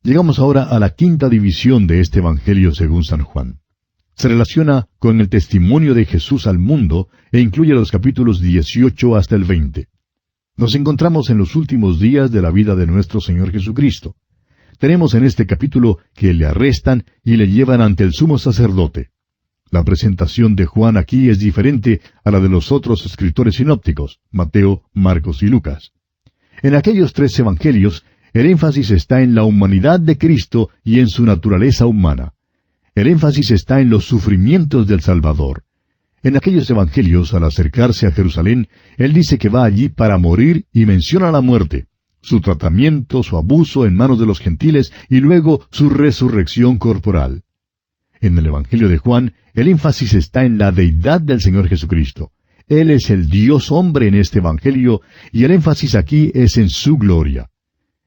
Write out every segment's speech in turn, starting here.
Llegamos ahora a la quinta división de este Evangelio según San Juan. Se relaciona con el testimonio de Jesús al mundo e incluye los capítulos 18 hasta el 20. Nos encontramos en los últimos días de la vida de nuestro Señor Jesucristo. Tenemos en este capítulo que le arrestan y le llevan ante el sumo sacerdote. La presentación de Juan aquí es diferente a la de los otros escritores sinópticos, Mateo, Marcos y Lucas. En aquellos tres evangelios, el énfasis está en la humanidad de Cristo y en su naturaleza humana. El énfasis está en los sufrimientos del Salvador. En aquellos evangelios, al acercarse a Jerusalén, Él dice que va allí para morir y menciona la muerte, su tratamiento, su abuso en manos de los gentiles y luego su resurrección corporal. En el Evangelio de Juan, el énfasis está en la deidad del Señor Jesucristo. Él es el Dios hombre en este Evangelio y el énfasis aquí es en su gloria.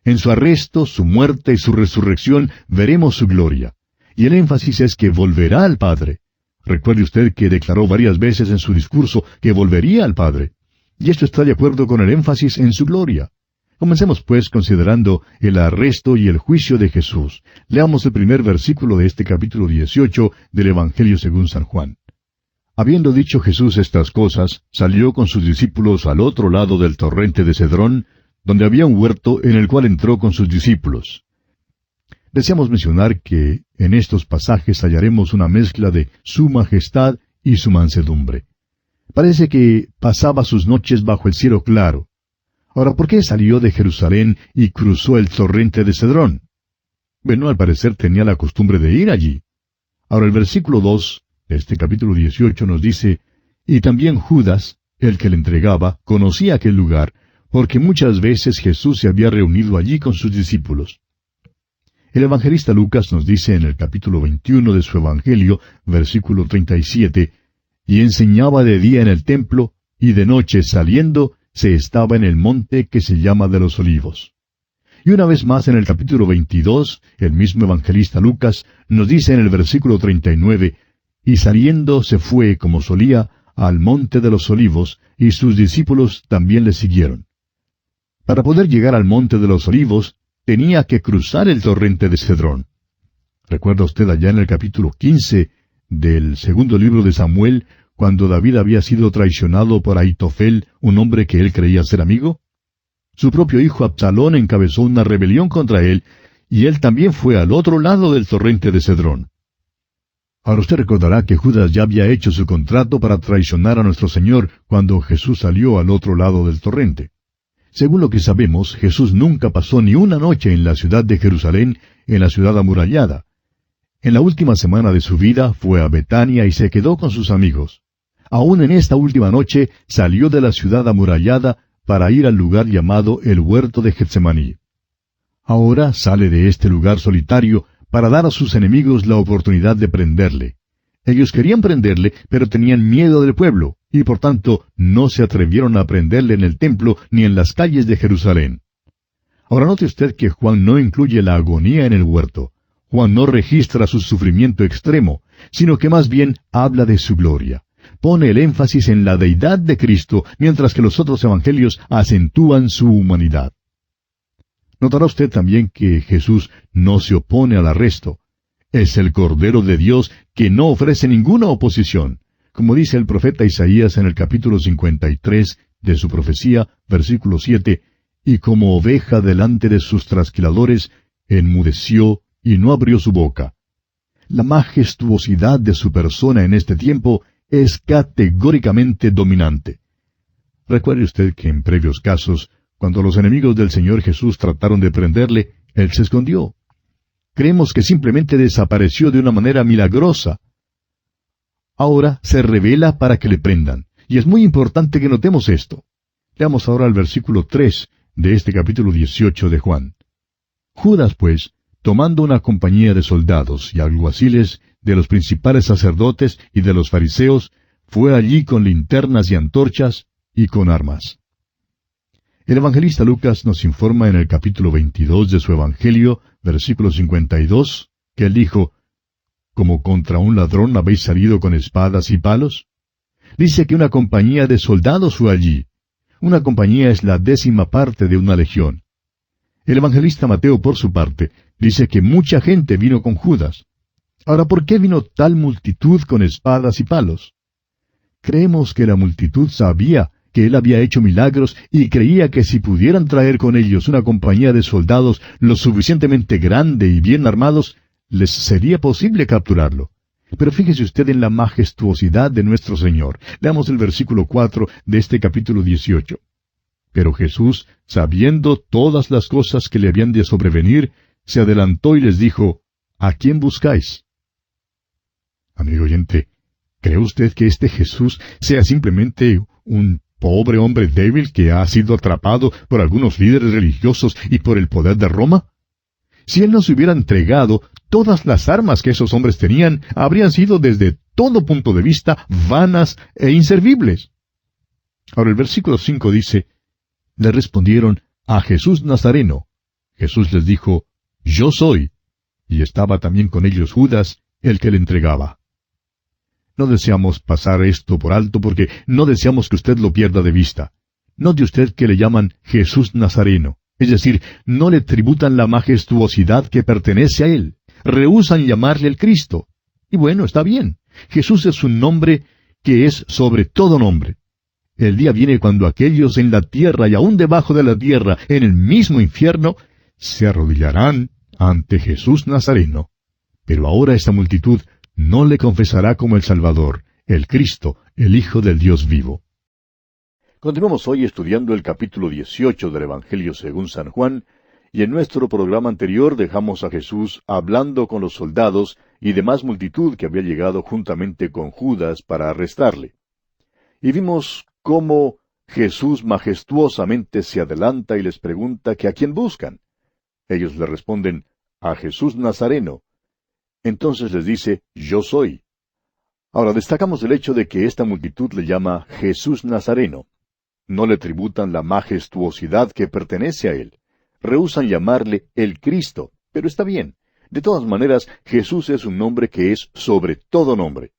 En su arresto, su muerte y su resurrección veremos su gloria. Y el énfasis es que volverá al Padre. Recuerde usted que declaró varias veces en su discurso que volvería al Padre. Y esto está de acuerdo con el énfasis en su gloria. Comencemos pues considerando el arresto y el juicio de Jesús. Leamos el primer versículo de este capítulo 18 del Evangelio según San Juan. Habiendo dicho Jesús estas cosas, salió con sus discípulos al otro lado del torrente de Cedrón, donde había un huerto en el cual entró con sus discípulos. Deseamos mencionar que en estos pasajes hallaremos una mezcla de su majestad y su mansedumbre. Parece que pasaba sus noches bajo el cielo claro. Ahora, ¿por qué salió de Jerusalén y cruzó el torrente de Cedrón? Bueno, al parecer tenía la costumbre de ir allí. Ahora, el versículo 2 de este capítulo 18 nos dice, y también Judas, el que le entregaba, conocía aquel lugar, porque muchas veces Jesús se había reunido allí con sus discípulos. El evangelista Lucas nos dice en el capítulo 21 de su Evangelio, versículo 37, y enseñaba de día en el templo, y de noche saliendo, se estaba en el monte que se llama de los Olivos. Y una vez más en el capítulo 22, el mismo evangelista Lucas nos dice en el versículo 39, y saliendo se fue, como solía, al monte de los Olivos, y sus discípulos también le siguieron. Para poder llegar al monte de los Olivos, tenía que cruzar el torrente de Cedrón. ¿Recuerda usted allá en el capítulo 15 del segundo libro de Samuel, cuando David había sido traicionado por Ahitofel, un hombre que él creía ser amigo? Su propio hijo Absalón encabezó una rebelión contra él, y él también fue al otro lado del torrente de Cedrón. Ahora usted recordará que Judas ya había hecho su contrato para traicionar a nuestro Señor cuando Jesús salió al otro lado del torrente. Según lo que sabemos, Jesús nunca pasó ni una noche en la ciudad de Jerusalén, en la ciudad amurallada. En la última semana de su vida fue a Betania y se quedó con sus amigos. Aún en esta última noche salió de la ciudad amurallada para ir al lugar llamado el huerto de Getsemaní. Ahora sale de este lugar solitario para dar a sus enemigos la oportunidad de prenderle. Ellos querían prenderle, pero tenían miedo del pueblo, y por tanto no se atrevieron a prenderle en el templo ni en las calles de Jerusalén. Ahora note usted que Juan no incluye la agonía en el huerto. Juan no registra su sufrimiento extremo, sino que más bien habla de su gloria. Pone el énfasis en la deidad de Cristo, mientras que los otros evangelios acentúan su humanidad. Notará usted también que Jesús no se opone al arresto. Es el Cordero de Dios que no ofrece ninguna oposición. Como dice el profeta Isaías en el capítulo 53 de su profecía, versículo 7, y como oveja delante de sus trasquiladores, enmudeció y no abrió su boca. La majestuosidad de su persona en este tiempo es categóricamente dominante. Recuerde usted que en previos casos, cuando los enemigos del Señor Jesús trataron de prenderle, Él se escondió. Creemos que simplemente desapareció de una manera milagrosa. Ahora se revela para que le prendan, y es muy importante que notemos esto. Leamos ahora el versículo 3 de este capítulo 18 de Juan. Judas, pues, tomando una compañía de soldados y alguaciles, de los principales sacerdotes y de los fariseos, fue allí con linternas y antorchas y con armas. El evangelista Lucas nos informa en el capítulo 22 de su Evangelio, versículo 52, que él dijo, ¿como contra un ladrón habéis salido con espadas y palos? Dice que una compañía de soldados fue allí. Una compañía es la 10ª parte de una legión. El evangelista Mateo, por su parte, dice que mucha gente vino con Judas. Ahora, ¿por qué vino tal multitud con espadas y palos? Creemos que la multitud sabía que él había hecho milagros y creía que si pudieran traer con ellos una compañía de soldados lo suficientemente grande y bien armados, les sería posible capturarlo. Pero fíjese usted en la majestuosidad de nuestro Señor. Leamos el versículo 4 de este capítulo 18. Pero Jesús, sabiendo todas las cosas que le habían de sobrevenir, se adelantó y les dijo, ¿a quién buscáis? Amigo oyente, ¿cree usted que este Jesús sea simplemente un pobre hombre débil que ha sido atrapado por algunos líderes religiosos y por el poder de Roma? Si él nos hubiera entregado, todas las armas que esos hombres tenían habrían sido desde todo punto de vista vanas e inservibles. Ahora el versículo 5 dice, le respondieron, a Jesús Nazareno. Jesús les dijo, yo soy. Y estaba también con ellos Judas, el que le entregaba. No deseamos pasar esto por alto porque no deseamos que usted lo pierda de vista. Note usted que le llaman Jesús Nazareno. Es decir, no le tributan la majestuosidad que pertenece a él. Rehúsan llamarle el Cristo. Y bueno, está bien. Jesús es un nombre que es sobre todo nombre. El día viene cuando aquellos en la tierra y aún debajo de la tierra, en el mismo infierno, se arrodillarán ante Jesús Nazareno. Pero ahora esta multitud no le confesará como el Salvador, el Cristo, el Hijo del Dios vivo. Continuamos hoy estudiando el capítulo 18 del Evangelio según San Juan, y en nuestro programa anterior dejamos a Jesús hablando con los soldados y demás multitud que había llegado juntamente con Judas para arrestarle. Y vimos cómo Jesús majestuosamente se adelanta y les pregunta que a quién buscan. Ellos le responden, a Jesús Nazareno. Entonces les dice, yo soy. Ahora destacamos el hecho de que esta multitud le llama Jesús Nazareno. No le tributan la majestuosidad que pertenece a él. Rehúsan llamarle el Cristo, pero está bien. De todas maneras, Jesús es un nombre que es sobre todo nombre.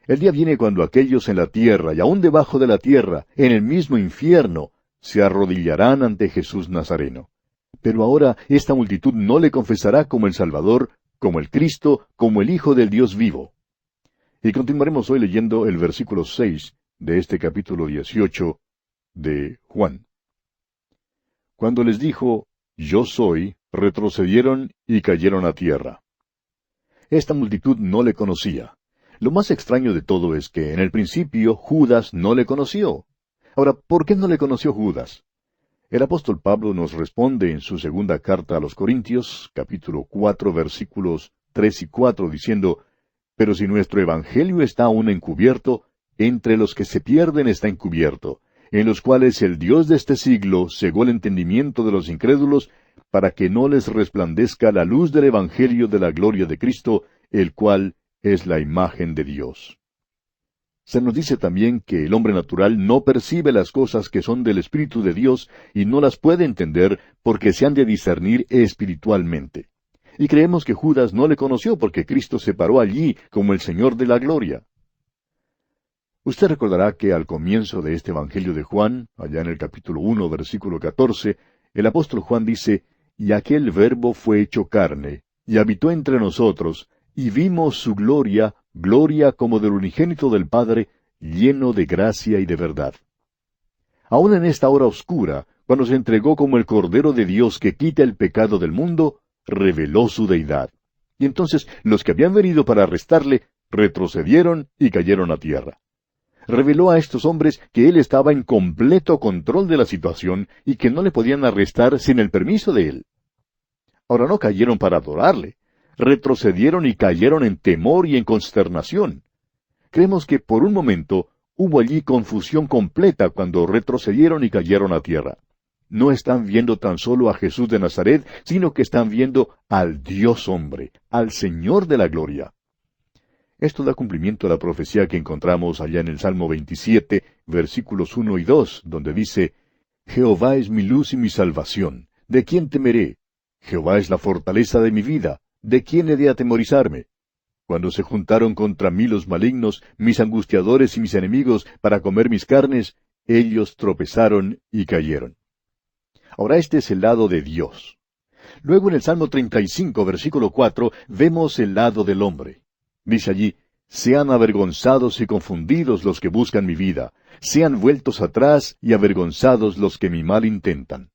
El día viene cuando aquellos en la tierra y aún debajo de la tierra, en el mismo infierno, se arrodillarán ante Jesús Nazareno. Pero ahora esta multitud no le confesará como el Salvador, como el Cristo, como el Hijo del Dios vivo. Y continuaremos hoy leyendo el versículo 6 de este capítulo 18 de Juan. Cuando les dijo, yo soy, retrocedieron y cayeron a tierra. Esta multitud no le conocía. Lo más extraño de todo es que en el principio Judas no le conoció. Ahora, ¿por qué no le conoció Judas? El apóstol Pablo nos responde en su segunda carta a los Corintios, capítulo 4, versículos 3 y 4, diciendo, pero si nuestro evangelio está aún encubierto, entre los que se pierden está encubierto, en los cuales el Dios de este siglo cegó el entendimiento de los incrédulos, para que no les resplandezca la luz del evangelio de la gloria de Cristo, el cual es la imagen de Dios. Se nos dice también que el hombre natural no percibe las cosas que son del Espíritu de Dios y no las puede entender porque se han de discernir espiritualmente. Y creemos que Judas no le conoció porque Cristo se paró allí como el Señor de la gloria. Usted recordará que al comienzo de este Evangelio de Juan, allá en el capítulo 1, versículo 14, el apóstol Juan dice, y aquel Verbo fue hecho carne, y habitó entre nosotros, y vimos su gloria, gloria como del unigénito del Padre, lleno de gracia y de verdad. Aún en esta hora oscura, cuando se entregó como el Cordero de Dios que quita el pecado del mundo, reveló su deidad. Y entonces los que habían venido para arrestarle, retrocedieron y cayeron a tierra. Reveló a estos hombres que él estaba en completo control de la situación y que no le podían arrestar sin el permiso de él. Ahora no cayeron para adorarle. Retrocedieron y cayeron en temor y en consternación. Creemos que por un momento hubo allí confusión completa cuando retrocedieron y cayeron a tierra. No están viendo tan solo a Jesús de Nazaret, sino que están viendo al Dios hombre, al Señor de la gloria. Esto da cumplimiento a la profecía que encontramos allá en el Salmo 27, versículos 1 y 2, donde dice, Jehová es mi luz y mi salvación, ¿de quién temeré? Jehová es la fortaleza de mi vida, ¿de quién he de atemorizarme? Cuando se juntaron contra mí los malignos, mis angustiadores y mis enemigos, para comer mis carnes, ellos tropezaron y cayeron. Ahora este es el lado de Dios. Luego en el Salmo 35, versículo 4, vemos el lado del hombre. Dice allí, sean avergonzados y confundidos los que buscan mi vida, sean vueltos atrás y avergonzados los que mi mal intentan.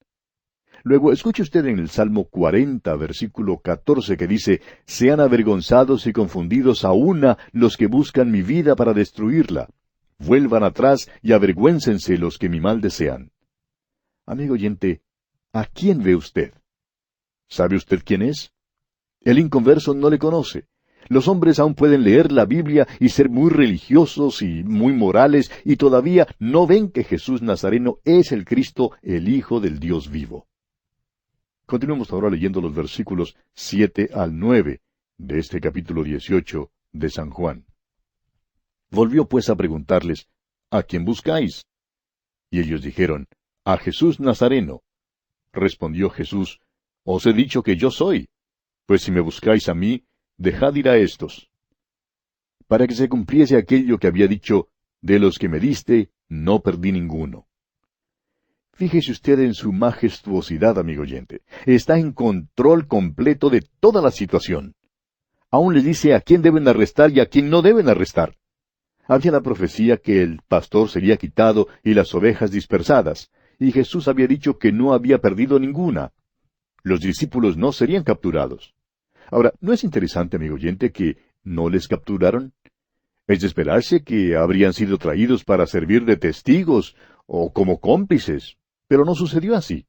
Luego, escuche usted en el Salmo 40, versículo 14, que dice, sean avergonzados y confundidos a una los que buscan mi vida para destruirla. Vuelvan atrás y avergüéncense los que mi mal desean. Amigo oyente, ¿a quién ve usted? ¿Sabe usted quién es? El inconverso no le conoce. Los hombres aún pueden leer la Biblia y ser muy religiosos y muy morales y todavía no ven que Jesús Nazareno es el Cristo, el Hijo del Dios vivo. Continuemos ahora leyendo los versículos 7 al 9 de este capítulo 18 de San Juan. Volvió pues a preguntarles, ¿a quién buscáis? Y ellos dijeron, a Jesús Nazareno. Respondió Jesús, os he dicho que yo soy. Pues si me buscáis a mí, dejad ir a éstos. Para que se cumpliese aquello que había dicho, de los que me diste, no perdí ninguno. Fíjese usted en su majestuosidad, amigo oyente. Está en control completo de toda la situación. Aún les dice a quién deben arrestar y a quién no deben arrestar. Había la profecía que el pastor sería quitado y las ovejas dispersadas, y Jesús había dicho que no había perdido ninguna. Los discípulos no serían capturados. Ahora, ¿no es interesante, amigo oyente, que no les capturaron? Es de esperarse que habrían sido traídos para servir de testigos o como cómplices, pero no sucedió así.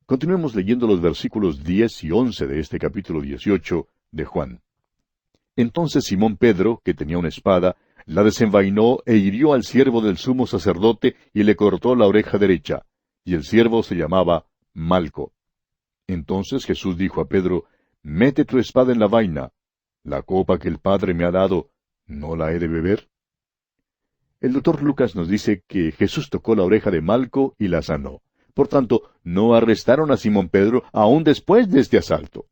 Continuemos leyendo los versículos 10 y 11 de este capítulo 18 de Juan. Entonces Simón Pedro, que tenía una espada, la desenvainó e hirió al siervo del sumo sacerdote y le cortó la oreja derecha, y el siervo se llamaba Malco. Entonces Jesús dijo a Pedro, mete tu espada en la vaina. La copa que el Padre me ha dado, ¿no la he de beber? El doctor Lucas nos dice que Jesús tocó la oreja de Malco y la sanó. Por tanto, no arrestaron a Simón Pedro aún después de este asalto.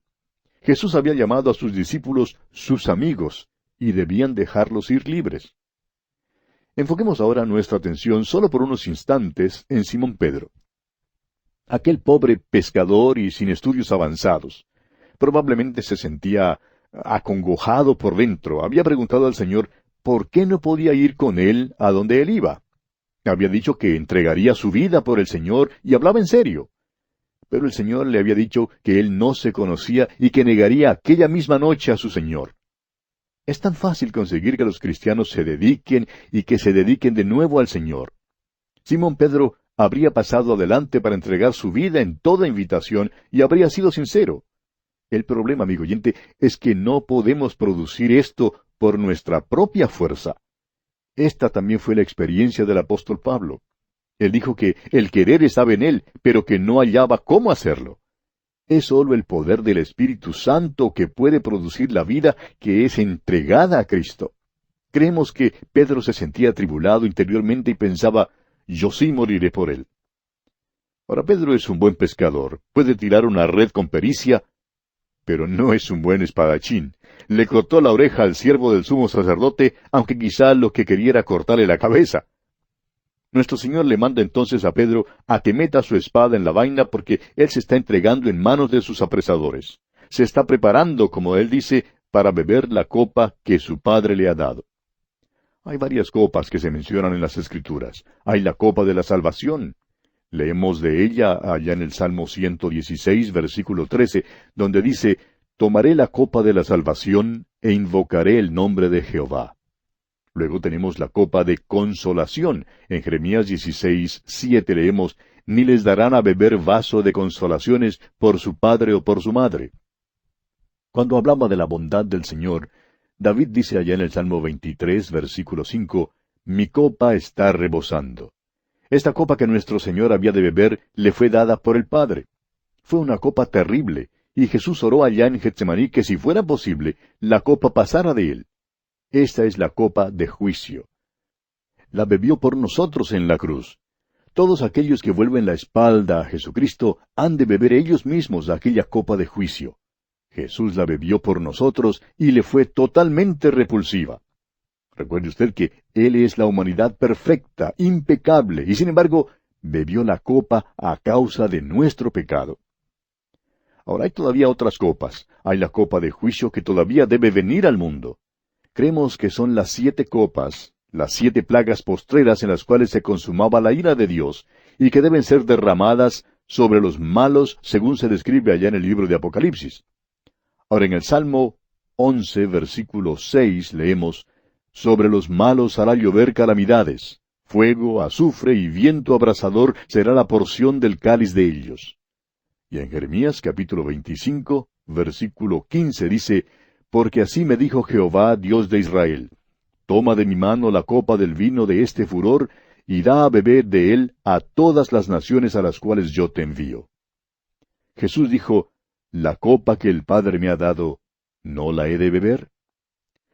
Jesús había llamado a sus discípulos sus amigos, y debían dejarlos ir libres. Enfoquemos ahora nuestra atención solo por unos instantes en Simón Pedro. Aquel pobre pescador y sin estudios avanzados, probablemente se sentía acongojado por dentro. Había preguntado al Señor por qué no podía ir con él a donde él iba. Había dicho que entregaría su vida por el Señor y hablaba en serio. Pero el Señor le había dicho que él no se conocía y que negaría aquella misma noche a su Señor. Es tan fácil conseguir que los cristianos se dediquen y que se dediquen de nuevo al Señor. Simón Pedro habría pasado adelante para entregar su vida en toda invitación y habría sido sincero. El problema, amigo oyente, es que no podemos producir esto por nuestra propia fuerza. Esta también fue la experiencia del apóstol Pablo. Él dijo que el querer estaba en él, pero que no hallaba cómo hacerlo. Es sólo el poder del Espíritu Santo que puede producir la vida que es entregada a Cristo. Creemos que Pedro se sentía atribulado interiormente y pensaba, yo sí moriré por él. Ahora, Pedro es un buen pescador, puede tirar una red con pericia, pero no es un buen espadachín. Le cortó la oreja al siervo del sumo sacerdote, aunque quizá lo que quería era cortarle la cabeza. Nuestro Señor le manda entonces a Pedro a que meta su espada en la vaina porque él se está entregando en manos de sus apresadores. Se está preparando, como él dice, para beber la copa que su Padre le ha dado. Hay varias copas que se mencionan en las Escrituras. Hay la copa de la salvación. Leemos de ella allá en el Salmo 116, versículo 13, donde dice, tomaré la copa de la salvación e invocaré el nombre de Jehová. Luego tenemos la copa de consolación. En Jeremías 16, 7 leemos, ni les darán a beber vaso de consolaciones por su padre o por su madre. Cuando hablaba de la bondad del Señor, David dice allá en el Salmo 23, versículo 5, mi copa está rebosando. Esta copa que nuestro Señor había de beber le fue dada por el Padre. Fue una copa terrible, y Jesús oró allá en Getsemaní que si fuera posible, la copa pasara de él. Esta es la copa de juicio. La bebió por nosotros en la cruz. Todos aquellos que vuelven la espalda a Jesucristo han de beber ellos mismos aquella copa de juicio. Jesús la bebió por nosotros y le fue totalmente repulsiva. Recuerde usted que Él es la humanidad perfecta, impecable, y sin embargo, bebió la copa a causa de nuestro pecado. Ahora hay todavía otras copas. Hay la copa de juicio que todavía debe venir al mundo. Creemos que son las 7 copas, las 7 plagas postreras en las cuales se consumaba la ira de Dios, y que deben ser derramadas sobre los malos, según se describe allá en el libro de Apocalipsis. Ahora en el Salmo 11, versículo 6, leemos, «Sobre los malos hará llover calamidades, fuego, azufre y viento abrasador será la porción del cáliz de ellos». Y en Jeremías capítulo 25, versículo 15 dice, «Porque así me dijo Jehová, Dios de Israel, toma de mi mano la copa del vino de este furor, y da a beber de él a todas las naciones a las cuales yo te envío». Jesús dijo, «La copa que el Padre me ha dado, ¿no la he de beber?».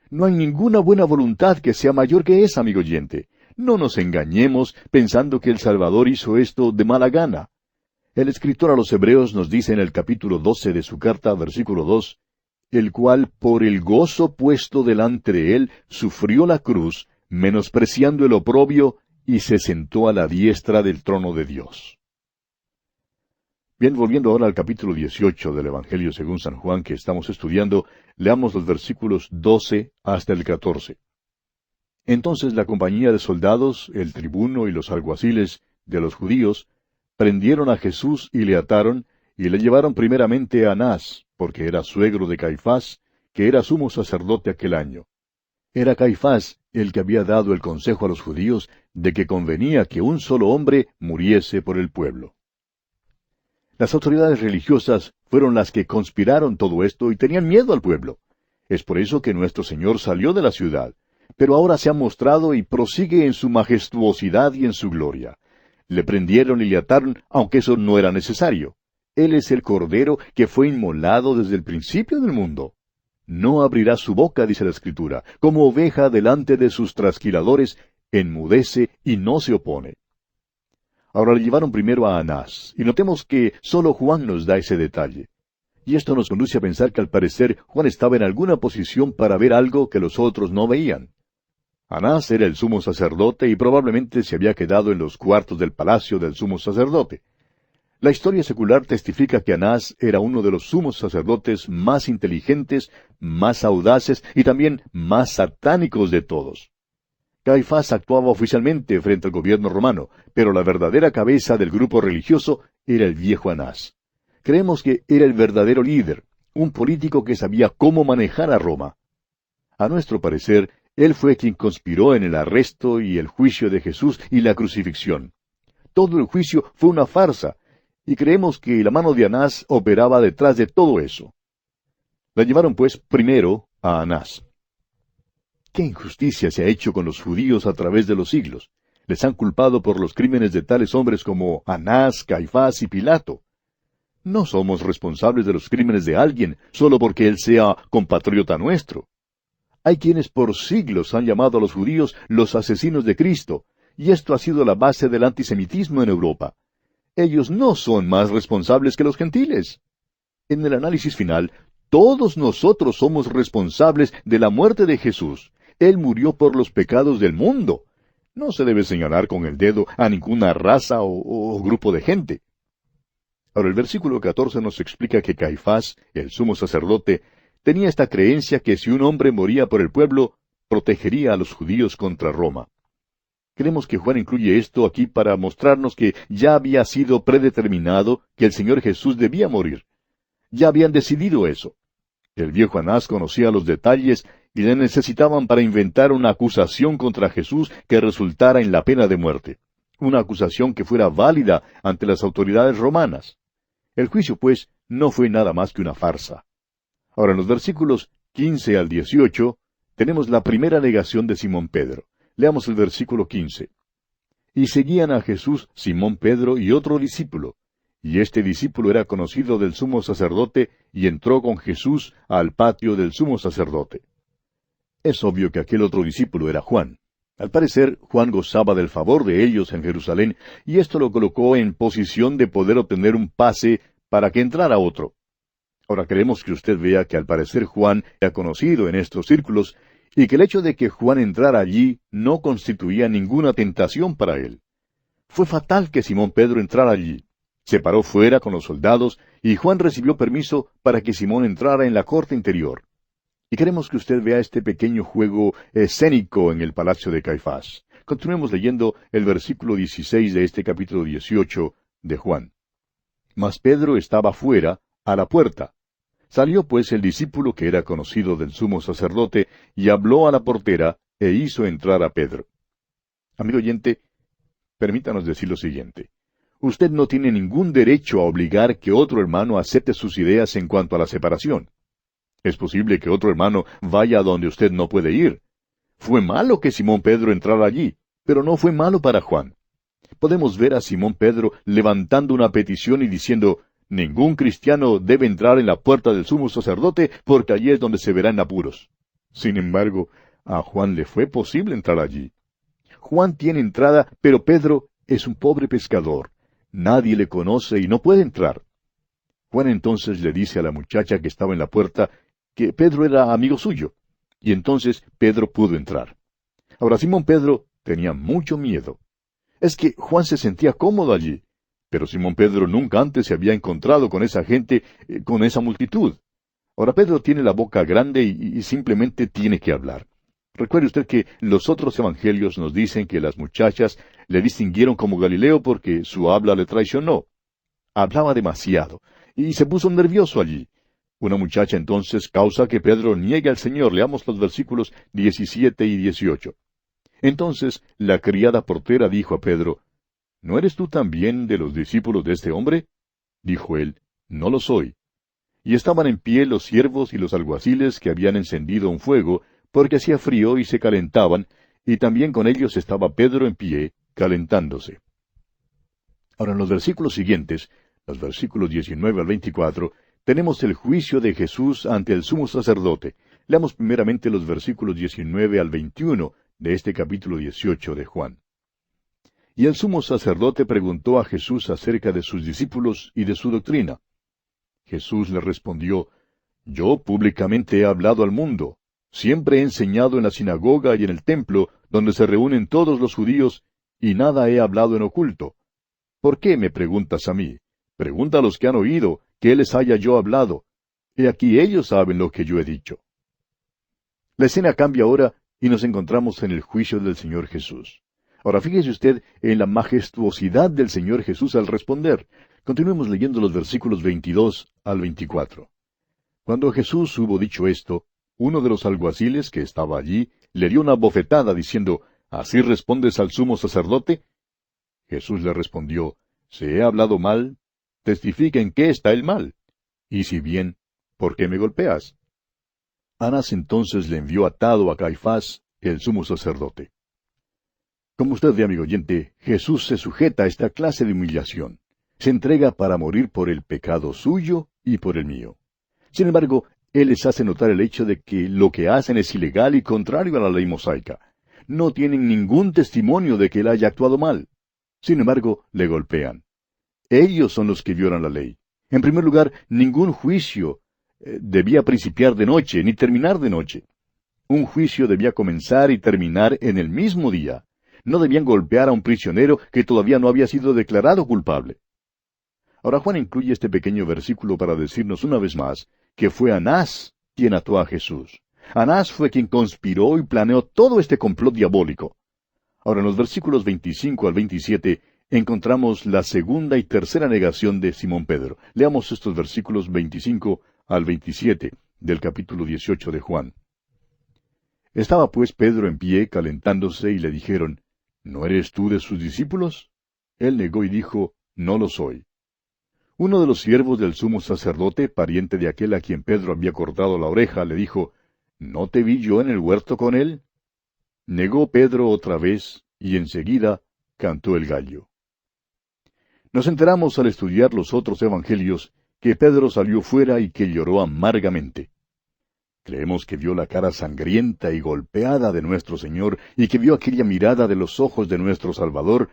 No hay ninguna buena voluntad que sea mayor que esa, amigo oyente. No nos engañemos pensando que el Salvador hizo esto de mala gana. El escritor a los Hebreos nos dice en el capítulo 12 de su carta, versículo 2, «El cual por el gozo puesto delante de él sufrió la cruz, menospreciando el oprobio, y se sentó a la diestra del trono de Dios». Bien, volviendo ahora al capítulo 18 del Evangelio según San Juan que estamos estudiando, leamos los versículos 12 hasta el 14. Entonces la compañía de soldados, el tribuno y los alguaciles de los judíos, prendieron a Jesús y le ataron, y le llevaron primeramente a Anás, porque era suegro de Caifás, que era sumo sacerdote aquel año. Era Caifás el que había dado el consejo a los judíos de que convenía que un solo hombre muriese por el pueblo. Las autoridades religiosas fueron las que conspiraron todo esto y tenían miedo al pueblo. Es por eso que nuestro Señor salió de la ciudad, pero ahora se ha mostrado y prosigue en su majestuosidad y en su gloria. Le prendieron y le ataron, aunque eso no era necesario. Él es el Cordero que fue inmolado desde el principio del mundo. No abrirá su boca, dice la Escritura, como oveja delante de sus trasquiladores, enmudece y no se opone. Ahora le llevaron primero a Anás, y notemos que solo Juan nos da ese detalle. Y esto nos conduce a pensar que al parecer Juan estaba en alguna posición para ver algo que los otros no veían. Anás era el sumo sacerdote y probablemente se había quedado en los cuartos del palacio del sumo sacerdote. La historia secular testifica que Anás era uno de los sumos sacerdotes más inteligentes, más audaces y también más satánicos de todos. Caifás actuaba oficialmente frente al gobierno romano, pero la verdadera cabeza del grupo religioso era el viejo Anás. Creemos que era el verdadero líder, un político que sabía cómo manejar a Roma. A nuestro parecer, él fue quien conspiró en el arresto y el juicio de Jesús y la crucifixión. Todo el juicio fue una farsa, y creemos que la mano de Anás operaba detrás de todo eso. La llevaron pues primero a Anás. ¿Qué injusticia se ha hecho con los judíos a través de los siglos? Les han culpado por los crímenes de tales hombres como Anás, Caifás y Pilato. No somos responsables de los crímenes de alguien solo porque él sea compatriota nuestro. Hay quienes por siglos han llamado a los judíos los asesinos de Cristo, y esto ha sido la base del antisemitismo en Europa. Ellos no son más responsables que los gentiles. En el análisis final, todos nosotros somos responsables de la muerte de Jesús. Él murió por los pecados del mundo. No se debe señalar con el dedo a ninguna raza o grupo de gente. Ahora el versículo 14 nos explica que Caifás, el sumo sacerdote, tenía esta creencia que si un hombre moría por el pueblo, protegería a los judíos contra Roma. Creemos que Juan incluye esto aquí para mostrarnos que ya había sido predeterminado que el Señor Jesús debía morir. Ya habían decidido eso. El viejo Anás conocía los detalles y le necesitaban para inventar una acusación contra Jesús que resultara en la pena de muerte. Una acusación que fuera válida ante las autoridades romanas. El juicio, pues, no fue nada más que una farsa. Ahora, en los versículos 15 al 18, tenemos la primera negación de Simón Pedro. Leamos el versículo 15. Y seguían a Jesús Simón Pedro y otro discípulo. Y este discípulo era conocido del sumo sacerdote, y entró con Jesús al patio del sumo sacerdote. Es obvio que aquel otro discípulo era Juan. Al parecer, Juan gozaba del favor de ellos en Jerusalén, y esto lo colocó en posición de poder obtener un pase para que entrara otro. Ahora queremos que usted vea que al parecer Juan era conocido en estos círculos, y que el hecho de que Juan entrara allí no constituía ninguna tentación para él. Fue fatal que Simón Pedro entrara allí. Se paró fuera con los soldados, y Juan recibió permiso para que Simón entrara en la corte interior. Y queremos que usted vea este pequeño juego escénico en el palacio de Caifás. Continuemos leyendo el versículo 16 de este capítulo 18 de Juan. Mas Pedro estaba fuera, a la puerta. Salió pues el discípulo que era conocido del sumo sacerdote, y habló a la portera, e hizo entrar a Pedro. Amigo oyente, permítanos decir lo siguiente. Usted no tiene ningún derecho a obligar que otro hermano acepte sus ideas en cuanto a la separación. Es posible que otro hermano vaya a donde usted no puede ir. Fue malo que Simón Pedro entrara allí, pero no fue malo para Juan. Podemos ver a Simón Pedro levantando una petición y diciendo, ningún cristiano debe entrar en la puerta del sumo sacerdote, porque allí es donde se verá en apuros. Sin embargo, a Juan le fue posible entrar allí. Juan tiene entrada, pero Pedro es un pobre pescador. Nadie le conoce y no puede entrar. Juan entonces le dice a la muchacha que estaba en la puerta que Pedro era amigo suyo, y entonces Pedro pudo entrar. Ahora Simón Pedro tenía mucho miedo. Es que Juan se sentía cómodo allí, pero Simón Pedro nunca antes se había encontrado con esa gente, con esa multitud. Ahora Pedro tiene la boca grande y simplemente tiene que hablar. Recuerde usted que los otros evangelios nos dicen que las muchachas le distinguieron como Galileo porque su habla le traicionó. Hablaba demasiado, y se puso nervioso allí. Una muchacha entonces causa que Pedro niegue al Señor. Leamos los versículos 17 y 18. Entonces la criada portera dijo a Pedro, ¿no eres tú también de los discípulos de este hombre? Dijo él, no lo soy. Y estaban en pie los siervos y los alguaciles que habían encendido un fuego, porque hacía frío y se calentaban, y también con ellos estaba Pedro en pie, calentándose. Ahora en los versículos siguientes, los versículos 19 al 24, tenemos el juicio de Jesús ante el sumo sacerdote. Leamos primeramente los versículos 19 al 21 de este capítulo 18 de Juan. Y el sumo sacerdote preguntó a Jesús acerca de sus discípulos y de su doctrina. Jesús le respondió, Yo públicamente he hablado al mundo. Siempre he enseñado en la sinagoga y en el templo, donde se reúnen todos los judíos, y nada he hablado en oculto. ¿Por qué me preguntas a mí? Pregunta a los que han oído, que les haya yo hablado. He aquí ellos saben lo que yo he dicho. La escena cambia ahora y nos encontramos en el juicio del Señor Jesús. Ahora fíjese usted en la majestuosidad del Señor Jesús al responder. Continuemos leyendo los versículos 22 al 24. Cuando Jesús hubo dicho esto, uno de los alguaciles que estaba allí le dio una bofetada diciendo, ¿Así respondes al sumo sacerdote? Jesús le respondió, Si he hablado mal, testifica en qué está el mal. Y si bien, ¿por qué me golpeas? Anás entonces le envió atado a Caifás, el sumo sacerdote. Como usted ve, amigo oyente, Jesús se sujeta a esta clase de humillación. Se entrega para morir por el pecado suyo y por el mío. Sin embargo, Él les hace notar el hecho de que lo que hacen es ilegal y contrario a la ley mosaica. No tienen ningún testimonio de que Él haya actuado mal. Sin embargo, le golpean. Ellos son los que violan la ley. En primer lugar, ningún juicio debía principiar de noche, ni terminar de noche. Un juicio debía comenzar y terminar en el mismo día. No debían golpear a un prisionero que todavía no había sido declarado culpable. Ahora Juan incluye este pequeño versículo para decirnos una vez más que fue Anás quien ató a Jesús. Anás fue quien conspiró y planeó todo este complot diabólico. Ahora en los versículos 25 al 27 encontramos la segunda y tercera negación de Simón Pedro. Leamos estos versículos 25 al 27 del capítulo 18 de Juan. Estaba pues Pedro en pie calentándose y le dijeron, ¿No eres tú de sus discípulos? Él negó y dijo, No lo soy. Uno de los siervos del sumo sacerdote, pariente de aquel a quien Pedro había cortado la oreja, le dijo, ¿No te vi yo en el huerto con él? Negó Pedro otra vez, y enseguida cantó el gallo. Nos enteramos al estudiar los otros evangelios que Pedro salió fuera y que lloró amargamente. Creemos que vio la cara sangrienta y golpeada de nuestro Señor y que vio aquella mirada de los ojos de nuestro Salvador,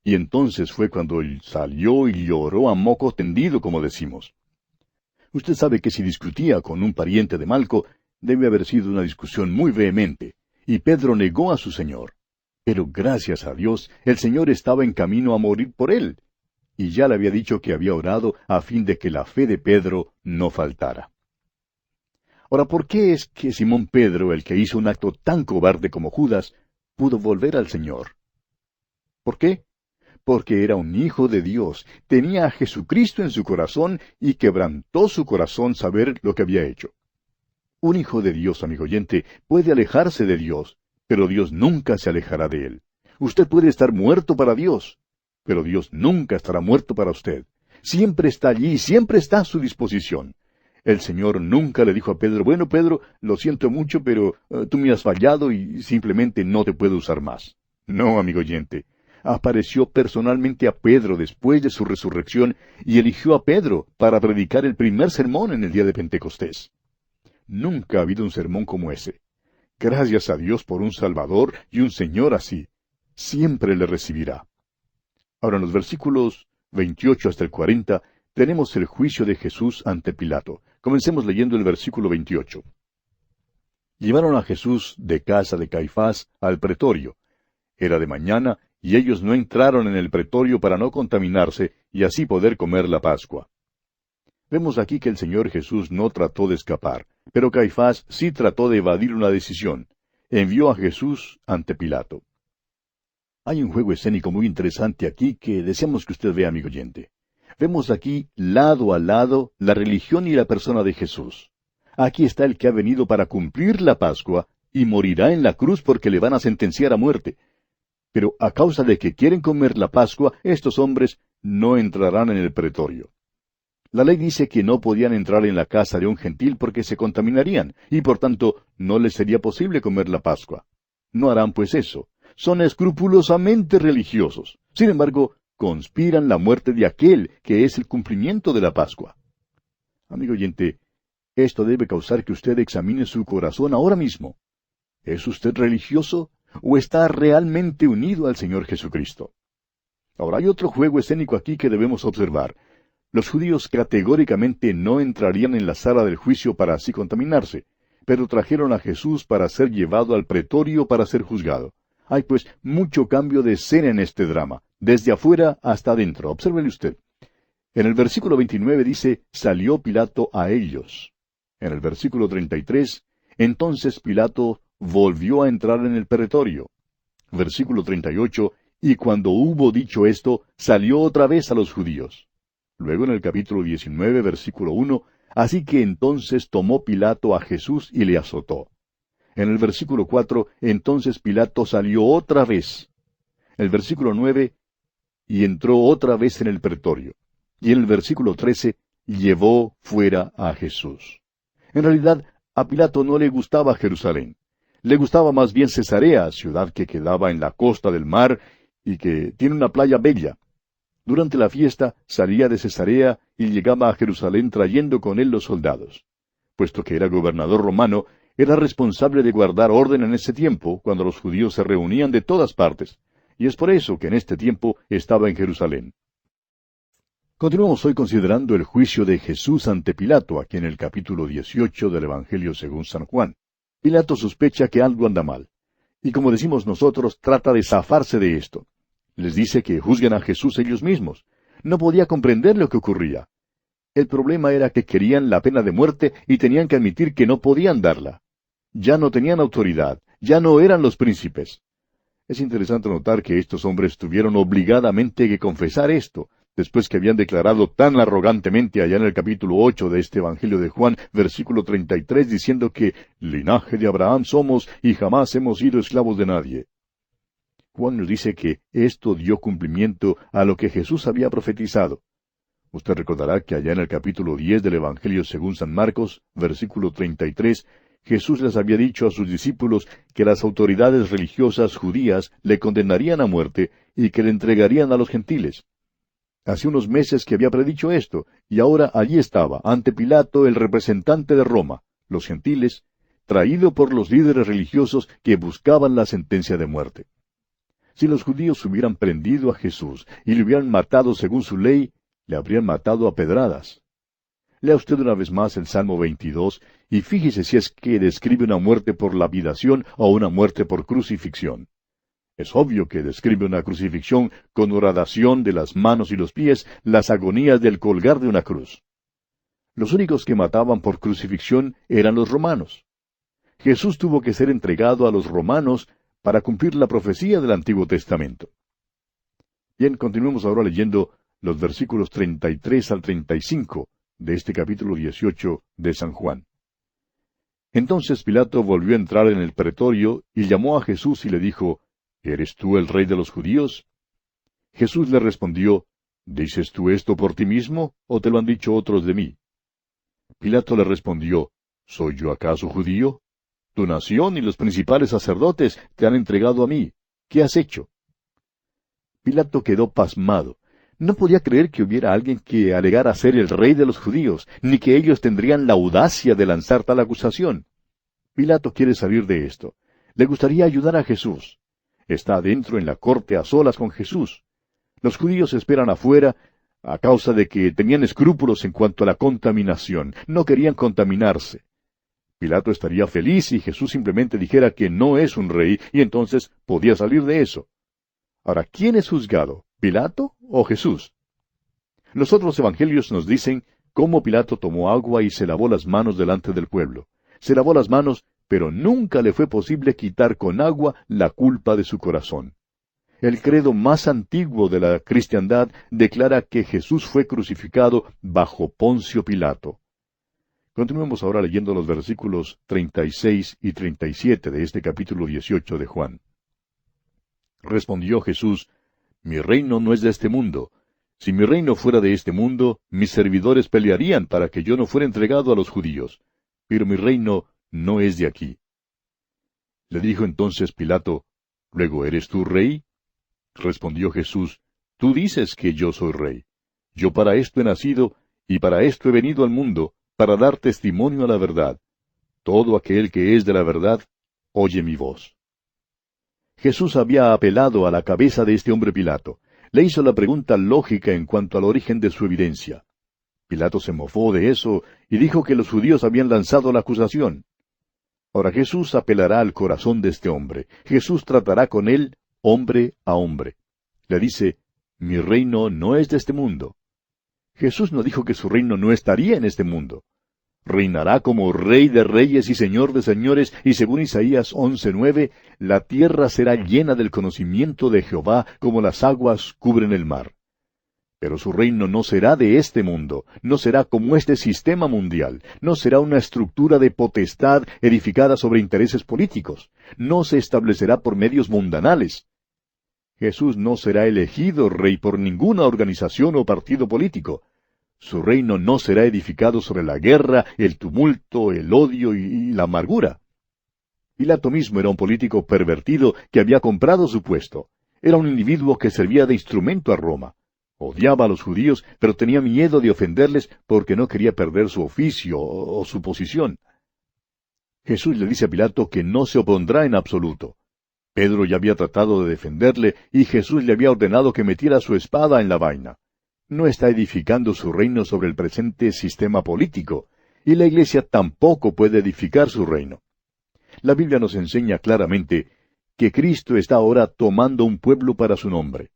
y entonces fue cuando él salió y lloró a moco tendido, como decimos. Usted sabe que si discutía con un pariente de Malco, debe haber sido una discusión muy vehemente, y Pedro negó a su Señor. Pero gracias a Dios, el Señor estaba en camino a morir por él. y ya le había dicho que había orado a fin de que la fe de Pedro no faltara. Ahora, ¿por qué es que Simón Pedro, el que hizo un acto tan cobarde como Judas, pudo volver al Señor? ¿Por qué? Porque era un hijo de Dios, tenía a Jesucristo en su corazón y quebrantó su corazón saber lo que había hecho. Un hijo de Dios, amigo oyente, puede alejarse de Dios, pero Dios nunca se alejará de él. Usted puede estar muerto para Dios, pero Dios nunca estará muerto para usted. Siempre está allí, siempre está a su disposición. El Señor nunca le dijo a Pedro, bueno, Pedro, lo siento mucho, pero tú me has fallado y simplemente no te puedo usar más. No, amigo oyente. Apareció personalmente a Pedro después de su resurrección y eligió a Pedro para predicar el primer sermón en el día de Pentecostés. Nunca ha habido un sermón como ese. Gracias a Dios por un Salvador y un Señor así. Siempre le recibirá. Ahora en los versículos 28 hasta el 40 tenemos el juicio de Jesús ante Pilato. Comencemos leyendo el versículo 28. Llevaron a Jesús de casa de Caifás al pretorio. Era de mañana, y ellos no entraron en el pretorio para no contaminarse y así poder comer la Pascua. Vemos aquí que el Señor Jesús no trató de escapar, pero Caifás sí trató de evadir una decisión. Envió a Jesús ante Pilato. Hay un juego escénico muy interesante aquí que deseamos que usted vea, amigo oyente. Vemos aquí, lado a lado, la religión y la persona de Jesús. Aquí está el que ha venido para cumplir la Pascua y morirá en la cruz porque le van a sentenciar a muerte. Pero a causa de que quieren comer la Pascua, estos hombres no entrarán en el pretorio. La ley dice que no podían entrar en la casa de un gentil porque se contaminarían, y por tanto no les sería posible comer la Pascua. No harán pues eso. Son escrupulosamente religiosos. Sin embargo, conspiran la muerte de aquel que es el cumplimiento de la Pascua. Amigo oyente, esto debe causar que usted examine su corazón ahora mismo. ¿Es usted religioso o está realmente unido al Señor Jesucristo? Ahora hay otro juego escénico aquí que debemos observar. Los judíos categóricamente no entrarían en la sala del juicio para así contaminarse, pero trajeron a Jesús para ser llevado al pretorio para ser juzgado. Hay pues mucho cambio de escena en este drama, desde afuera hasta adentro. Obsérvele usted. En el versículo 29 dice, salió Pilato a ellos. En el versículo 33, entonces Pilato volvió a entrar en el pretorio. Versículo 38, y cuando hubo dicho esto, salió otra vez a los judíos. Luego en el capítulo 19, versículo 1, así que entonces tomó Pilato a Jesús y le azotó. En el versículo 4, entonces Pilato salió otra vez. El versículo 9, y entró otra vez en el pretorio. Y en el versículo 13, llevó fuera a Jesús. En realidad, a Pilato no le gustaba Jerusalén. Le gustaba más bien Cesarea, ciudad que quedaba en la costa del mar y que tiene una playa bella. Durante la fiesta salía de Cesarea y llegaba a Jerusalén trayendo con él los soldados. Puesto que era gobernador romano, era responsable de guardar orden en ese tiempo, cuando los judíos se reunían de todas partes, y es por eso que en este tiempo estaba en Jerusalén. Continuamos hoy considerando el juicio de Jesús ante Pilato, aquí en el capítulo 18 del Evangelio según San Juan. Pilato sospecha que algo anda mal, y como decimos nosotros, trata de zafarse de esto. Les dice que juzguen a Jesús ellos mismos. No podía comprender lo que ocurría. El problema era que querían la pena de muerte y tenían que admitir que no podían darla. Ya no tenían autoridad, ya no eran los príncipes. Es interesante notar que estos hombres tuvieron obligadamente que confesar esto, después que habían declarado tan arrogantemente allá en el capítulo 8 de este Evangelio de Juan, versículo 33, diciendo que linaje de Abraham somos y jamás hemos sido esclavos de nadie. Juan nos dice que esto dio cumplimiento a lo que Jesús había profetizado. Usted recordará que allá en el capítulo 10 del Evangelio según San Marcos, versículo 33, Jesús les había dicho a sus discípulos que las autoridades religiosas judías le condenarían a muerte y que le entregarían a los gentiles. Hace unos meses que había predicho esto, y ahora allí estaba, ante Pilato, el representante de Roma, los gentiles, traído por los líderes religiosos que buscaban la sentencia de muerte. Si los judíos hubieran prendido a Jesús y le hubieran matado según su ley, le habrían matado a pedradas. Lea usted una vez más el Salmo 22 y fíjese si es que describe una muerte por lapidación o una muerte por crucifixión. Es obvio que describe una crucifixión con horadación de las manos y los pies, las agonías del colgar de una cruz. Los únicos que mataban por crucifixión eran los romanos. Jesús tuvo que ser entregado a los romanos para cumplir la profecía del Antiguo Testamento. Bien, continuemos ahora leyendo los versículos 33 al 35 de este capítulo 18 de San Juan. Entonces Pilato volvió a entrar en el pretorio y llamó a Jesús y le dijo, ¿Eres tú el rey de los judíos? Jesús le respondió, ¿Dices tú esto por ti mismo, o te lo han dicho otros de mí? Pilato le respondió, ¿Soy yo acaso judío? Tu nación y los principales sacerdotes te han entregado a mí. ¿Qué has hecho? Pilato quedó pasmado. No podía creer que hubiera alguien que alegara ser el rey de los judíos, ni que ellos tendrían la audacia de lanzar tal acusación. Pilato quiere salir de esto. Le gustaría ayudar a Jesús. Está adentro en la corte a solas con Jesús. Los judíos esperan afuera a causa de que tenían escrúpulos en cuanto a la contaminación. No querían contaminarse. Pilato estaría feliz si Jesús simplemente dijera que no es un rey, y entonces podía salir de eso. Ahora, ¿quién es juzgado? ¿Pilato o Jesús? Los otros evangelios nos dicen cómo Pilato tomó agua y se lavó las manos delante del pueblo. Se lavó las manos, pero nunca le fue posible quitar con agua la culpa de su corazón. El credo más antiguo de la cristiandad declara que Jesús fue crucificado bajo Poncio Pilato. Continuemos ahora leyendo los versículos 36 y 37 de este capítulo 18 de Juan. Respondió Jesús, Mi reino no es de este mundo. Si mi reino fuera de este mundo, mis servidores pelearían para que yo no fuera entregado a los judíos. Pero mi reino no es de aquí. Le dijo entonces Pilato, ¿Luego eres tú rey? Respondió Jesús, Tú dices que yo soy rey. Yo para esto he nacido, y para esto he venido al mundo, para dar testimonio a la verdad. Todo aquel que es de la verdad, oye mi voz. Jesús había apelado a la cabeza de este hombre Pilato. Le hizo la pregunta lógica en cuanto al origen de su evidencia. Pilato se mofó de eso y dijo que los judíos habían lanzado la acusación. Ahora Jesús apelará al corazón de este hombre. Jesús tratará con él hombre a hombre. Le dice, Mi reino no es de este mundo. Jesús no dijo que su reino no estaría en este mundo. Reinará como Rey de reyes y Señor de señores, y según Isaías 11:9, la tierra será llena del conocimiento de Jehová como las aguas cubren el mar. Pero su reino no será de este mundo, no será como este sistema mundial, no será una estructura de potestad edificada sobre intereses políticos, no se establecerá por medios mundanales. Jesús no será elegido rey por ninguna organización o partido político. Su reino no será edificado sobre la guerra, el tumulto, el odio y la amargura. Pilato mismo era un político pervertido que había comprado su puesto. Era un individuo que servía de instrumento a Roma. Odiaba a los judíos, pero tenía miedo de ofenderles porque no quería perder su oficio o su posición. Jesús le dice a Pilato que no se opondrá en absoluto. Pedro ya había tratado de defenderle y Jesús le había ordenado que metiera su espada en la vaina. No está edificando su reino sobre el presente sistema político, y la Iglesia tampoco puede edificar su reino. La Biblia nos enseña claramente que Cristo está ahora tomando un pueblo para su nombre.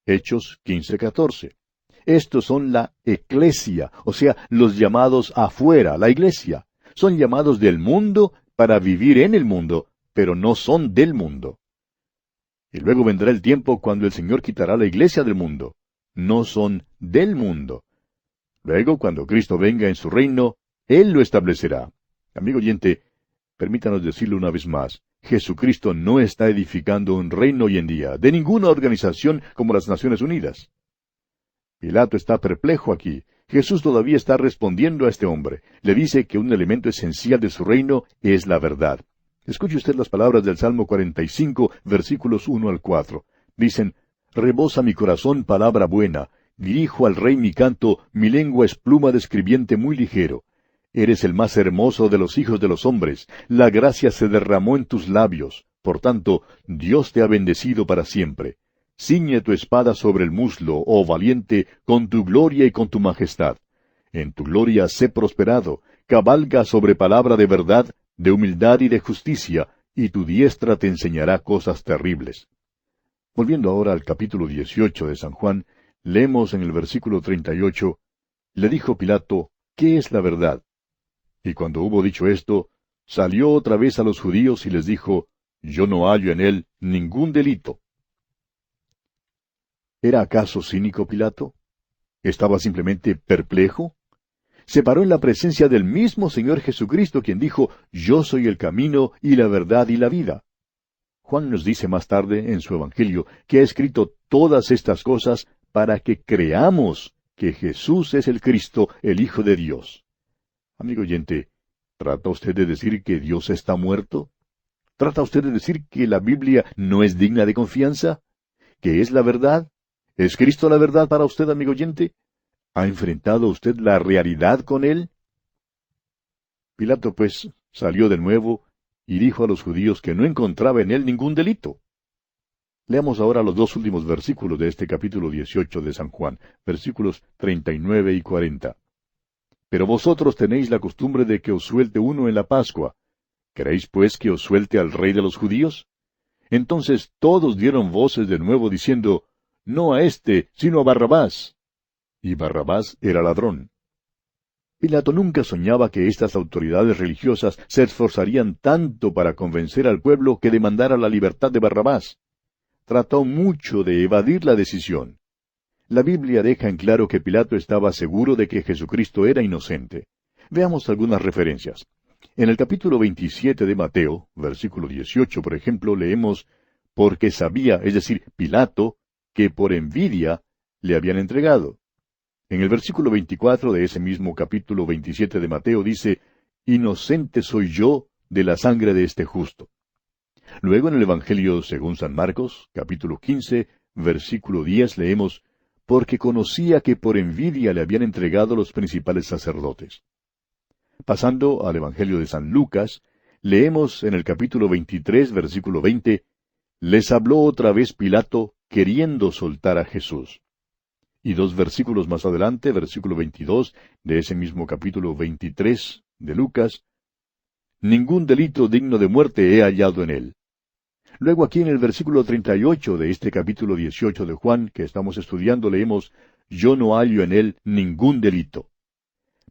Hechos 15:14. Estos son la eclesia, o sea, los llamados afuera, la Iglesia. Son llamados del mundo para vivir en el mundo, pero no son del mundo. Y luego vendrá el tiempo cuando el Señor quitará la Iglesia del mundo. No son del mundo. Luego, cuando Cristo venga en su reino, Él lo establecerá. Amigo oyente, permítanos decirlo una vez más. Jesucristo no está edificando un reino hoy en día, de ninguna organización como las Naciones Unidas. Pilato está perplejo aquí. Jesús todavía está respondiendo a este hombre. Le dice que un elemento esencial de su reino es la verdad. Escuche usted las palabras del Salmo 45, versículos 1 al 4. Dicen, Rebosa mi corazón palabra buena, dirijo al Rey mi canto, mi lengua es pluma de escribiente muy ligero. Eres el más hermoso de los hijos de los hombres, la gracia se derramó en tus labios, por tanto, Dios te ha bendecido para siempre. Ciñe tu espada sobre el muslo, oh valiente, con tu gloria y con tu majestad. En tu gloria sé prosperado, cabalga sobre palabra de verdad, de humildad y de justicia, y tu diestra te enseñará cosas terribles. Volviendo ahora al capítulo 18 de San Juan, leemos en el versículo 38, le dijo Pilato, ¿qué es la verdad? Y cuando hubo dicho esto, salió otra vez a los judíos y les dijo, yo no hallo en él ningún delito. ¿Era acaso cínico Pilato? ¿Estaba simplemente perplejo? Se paró en la presencia del mismo Señor Jesucristo, quien dijo, yo soy el camino y la verdad y la vida. Juan nos dice más tarde en su Evangelio que ha escrito todas estas cosas para que creamos que Jesús es el Cristo, el Hijo de Dios. Amigo oyente, ¿trata usted de decir que Dios está muerto? ¿Trata usted de decir que la Biblia no es digna de confianza? ¿Que es la verdad? ¿Es Cristo la verdad para usted, amigo oyente? ¿Ha enfrentado usted la realidad con él? Pilato, pues, salió de nuevo y dijo a los judíos que no encontraba en él ningún delito. Leamos ahora los dos últimos versículos de este capítulo 18 de San Juan, versículos 39 y 40. Pero vosotros tenéis la costumbre de que os suelte uno en la Pascua. ¿Queréis pues que os suelte al Rey de los judíos? Entonces todos dieron voces de nuevo diciendo, no a éste, sino a Barrabás. Y Barrabás era ladrón. Pilato nunca soñaba que estas autoridades religiosas se esforzarían tanto para convencer al pueblo que demandara la libertad de Barrabás. Trató mucho de evadir la decisión. La Biblia deja en claro que Pilato estaba seguro de que Jesucristo era inocente. Veamos algunas referencias. En el capítulo 27 de Mateo, versículo 18, por ejemplo, leemos, porque sabía, es decir, Pilato, que por envidia le habían entregado. En el versículo 24 de ese mismo capítulo 27 de Mateo dice, inocente soy yo de la sangre de este justo. Luego en el Evangelio según San Marcos, capítulo 15, versículo 10 leemos, porque conocía que por envidia le habían entregado los principales sacerdotes. Pasando al Evangelio de San Lucas, leemos en el capítulo 23, versículo 20, les habló otra vez Pilato queriendo soltar a Jesús. Y dos versículos más adelante, versículo 22 de ese mismo capítulo 23 de Lucas, ningún delito digno de muerte he hallado en él. Luego aquí en el versículo 38 de este capítulo 18 de Juan que estamos estudiando leemos, yo no hallo en él ningún delito.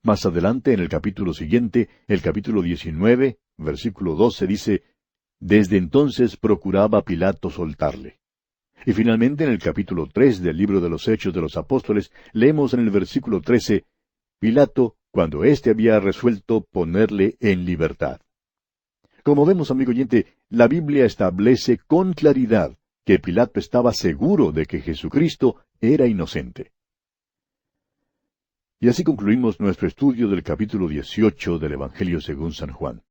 Más adelante en el capítulo siguiente, el capítulo 19, versículo 12 dice, desde entonces procuraba Pilato soltarle. Y finalmente en el capítulo 3 del libro de los Hechos de los Apóstoles, leemos en el versículo 13, Pilato, cuando éste había resuelto ponerle en libertad. Como vemos, amigo oyente, la Biblia establece con claridad que Pilato estaba seguro de que Jesucristo era inocente. Y así concluimos nuestro estudio del capítulo 18 del Evangelio según San Juan.